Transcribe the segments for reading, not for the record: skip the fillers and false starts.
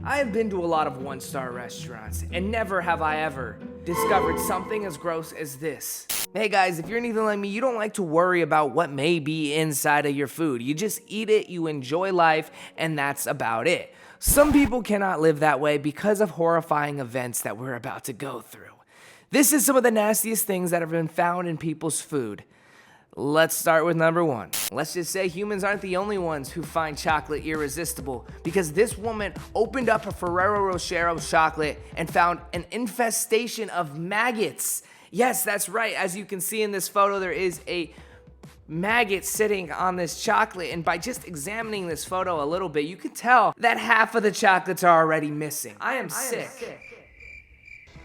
I have been to a lot of one-star restaurants, and never have I ever discovered something as gross as this. Hey guys, if you're anything like me, you don't like to worry about what may be inside of your food. You just eat it, you enjoy life, and that's about it. Some people cannot live that way because of horrifying events that we're about to go through. This is some of the nastiest things that have been found in people's food. Let's start with number one. Let's just say humans aren't the only ones who find chocolate irresistible, because this woman opened up a Ferrero Rocher chocolate and found an infestation of maggots. Yes, that's right. As you can see in this photo, there is a maggot sitting on this chocolate, and by just examining this photo a little bit, you can tell that half of the chocolates are already missing. I am sick.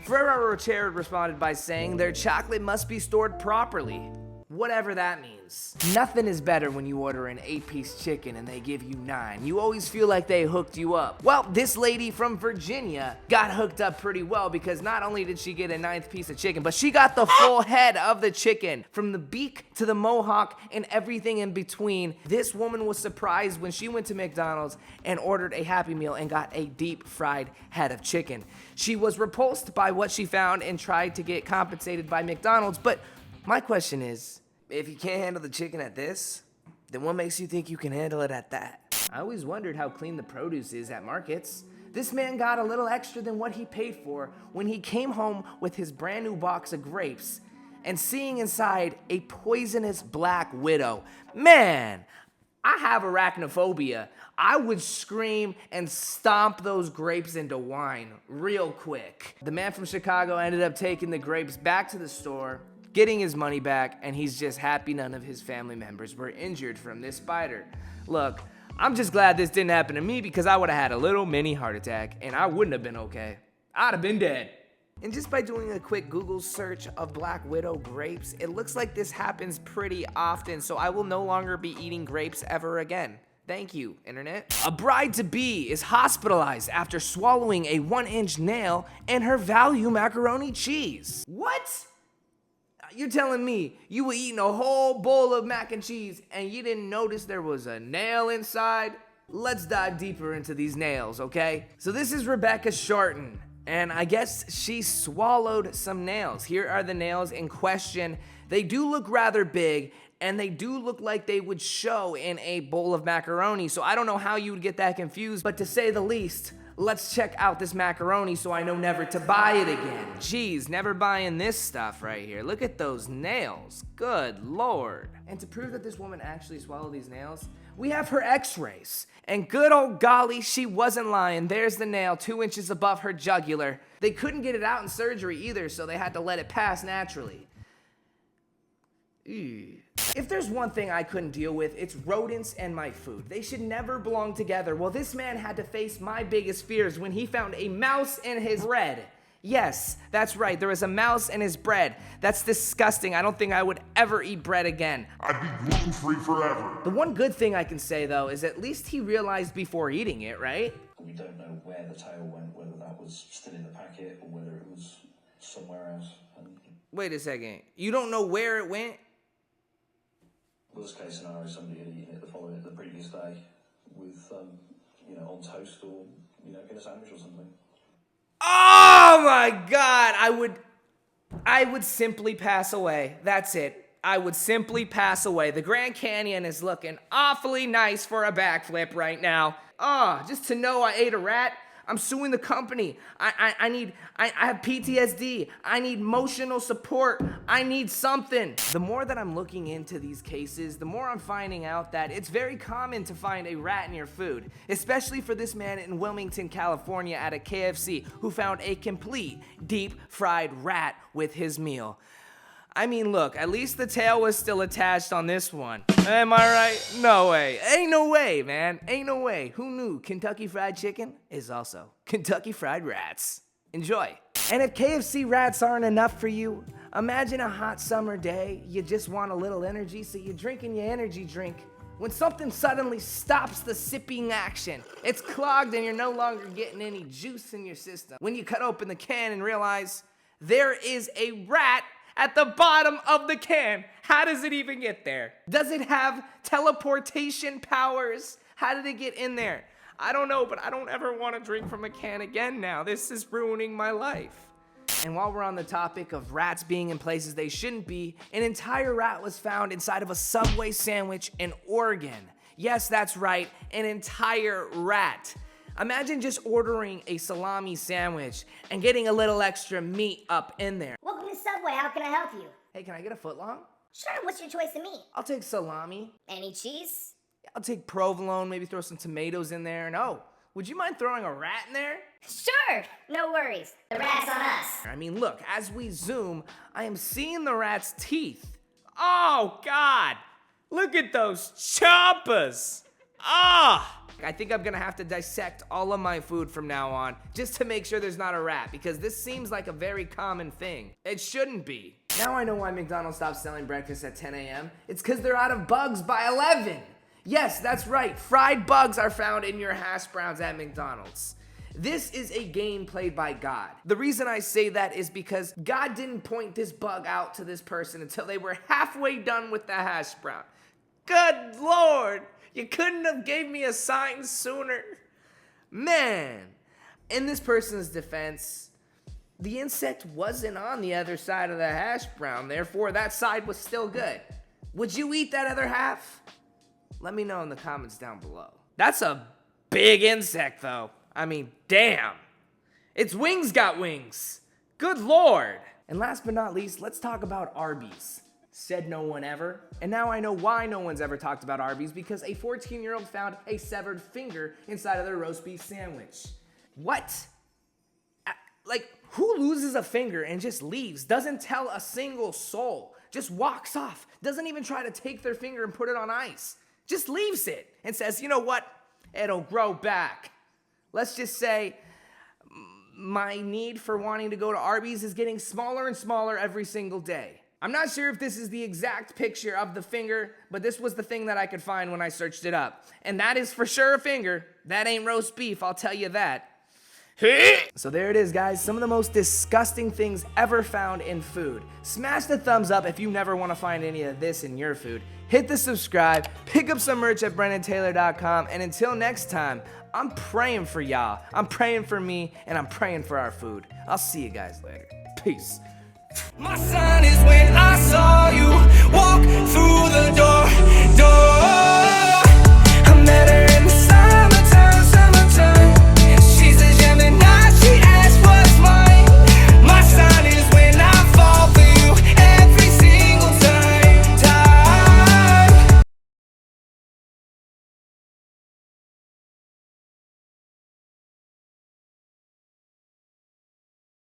Ferrero Rocher responded by saying their chocolate must be stored properly. Whatever that means. Nothing is better when you order an 8-piece chicken and they give you 9. You always feel like they hooked you up. Well, this lady from Virginia got hooked up pretty well, because not only did she get a 9th piece of chicken, but she got the full head of the chicken, from the beak to the mohawk and everything in between. This woman was surprised when she went to McDonald's and ordered a Happy Meal and got a deep fried head of chicken. She was repulsed by what she found and tried to get compensated by McDonald's, but my question is, if you can't handle the chicken at this, then what makes you think you can handle it at that? I always wondered how clean the produce is at markets. This man got a little extra than what he paid for when he came home with his brand new box of grapes and seeing inside a poisonous black widow. Man, I have arachnophobia. I would scream and stomp those grapes into wine real quick. The man from Chicago ended up taking the grapes back to the store, getting his money back, and he's just happy none of his family members were injured from this spider. Look, I'm just glad this didn't happen to me, because I would have had a little mini heart attack and I wouldn't have been okay. I'd have been dead. And just by doing a quick Google search of Black Widow grapes, it looks like this happens pretty often, so I will no longer be eating grapes ever again. Thank you, internet. A bride-to-be is hospitalized after swallowing a 1-inch nail in her value macaroni cheese. What? You're telling me you were eating a whole bowl of mac and cheese and you didn't notice there was a nail inside? Let's dive deeper into these nails, okay? So this is Rebecca Shorten, and I guess she swallowed some nails. Here are the nails in question. They do look rather big, and they do look like they would show in a bowl of macaroni, so I don't know how you would get that confused, but to say the least, let's check out this macaroni so I know never to buy it again. Jeez, never buying this stuff right here. Look at those nails. Good Lord. And to prove that this woman actually swallowed these nails, we have her x-rays. And good old golly, she wasn't lying. There's the nail, 2 inches above her jugular. They couldn't get it out in surgery either, so they had to let it pass naturally. Ew. If there's one thing I couldn't deal with, it's rodents and my food. They should never belong together. Well, this man had to face my biggest fears when he found a mouse in his bread. Yes, that's right, there was a mouse in his bread. That's disgusting. I don't think I would ever eat bread again. I'd be gluten-free forever. The one good thing I can say, though, is at least he realized before eating it, right? We don't know where the tail went, whether that was still in the packet or whether it was somewhere else. Wait a second, you don't know where it went? Worst case scenario, somebody had eaten it the previous day with, on toast or, in a sandwich or something. Oh my God, I would simply pass away. That's it. I would simply pass away. The Grand Canyon is looking awfully nice for a backflip right now. Just to know I ate a rat. I'm suing the company. I have PTSD. I need emotional support. I need something. The more that I'm looking into these cases, the more I'm finding out that it's very common to find a rat in your food, especially for this man in Wilmington, California at a KFC who found a complete deep fried rat with his meal. I mean, look, at least the tail was still attached on this one. Am I right? No way. Ain't no way, man. Ain't no way. Who knew Kentucky Fried Chicken is also Kentucky Fried Rats? Enjoy. And if KFC rats aren't enough for you, imagine a hot summer day. You just want a little energy, so you're drinking your energy drink. When something suddenly stops the sipping action, it's clogged and you're no longer getting any juice in your system. When you cut open the can and realize there is a rat at the bottom of the can. How does it even get there? Does it have teleportation powers? How did it get in there? I don't know, but I don't ever want to drink from a can again now. This is ruining my life. And while we're on the topic of rats being in places they shouldn't be, an entire rat was found inside of a Subway sandwich in Oregon. Yes, that's right, an entire rat. Imagine just ordering a salami sandwich and getting a little extra meat up in there. Welcome to Subway, how can I help you? Hey, can I get a footlong? Sure, what's your choice of meat? I'll take salami. Any cheese? I'll take provolone, maybe throw some tomatoes in there. No, would you mind throwing a rat in there? Sure, no worries. The rat's on us. I mean, look, as we zoom, I am seeing the rat's teeth. Oh, God. Look at those chompers. Ah! I think I'm gonna have to dissect all of my food from now on just to make sure there's not a rat, because this seems like a very common thing. It shouldn't be. Now I know why McDonald's stopped selling breakfast at 10 a.m. It's because they're out of bugs by 11. Yes, that's right. Fried bugs are found in your hash browns at McDonald's. This is a game played by God. The reason I say that is because God didn't point this bug out to this person until they were halfway done with the hash brown. Good Lord, you couldn't have gave me a sign sooner. Man, in this person's defense, the insect wasn't on the other side of the hash brown, therefore that side was still good. Would you eat that other half? Let me know in the comments down below. That's a big insect though. I mean, damn. Its wings got wings. Good Lord. And last but not least, let's talk about Arby's. Said no one ever. And now I know why no one's ever talked about Arby's, because a 14-year-old found a severed finger inside of their roast beef sandwich. What? Like, who loses a finger and just leaves? Doesn't tell a single soul. Just walks off. Doesn't even try to take their finger and put it on ice. Just leaves it and says, you know what? It'll grow back. Let's just say my need for wanting to go to Arby's is getting smaller and smaller every single day. I'm not sure if this is the exact picture of the finger, but this was the thing that I could find when I searched it up. And that is for sure a finger. That ain't roast beef, I'll tell you that. So there it is, guys. Some of the most disgusting things ever found in food. Smash the thumbs up if you never want to find any of this in your food. Hit the subscribe, pick up some merch at BrennenTaylor.com, and until next time, I'm praying for y'all. I'm praying for me, and I'm praying for our food. I'll see you guys later. Peace. My sign is when I saw you walk through the door. I'm better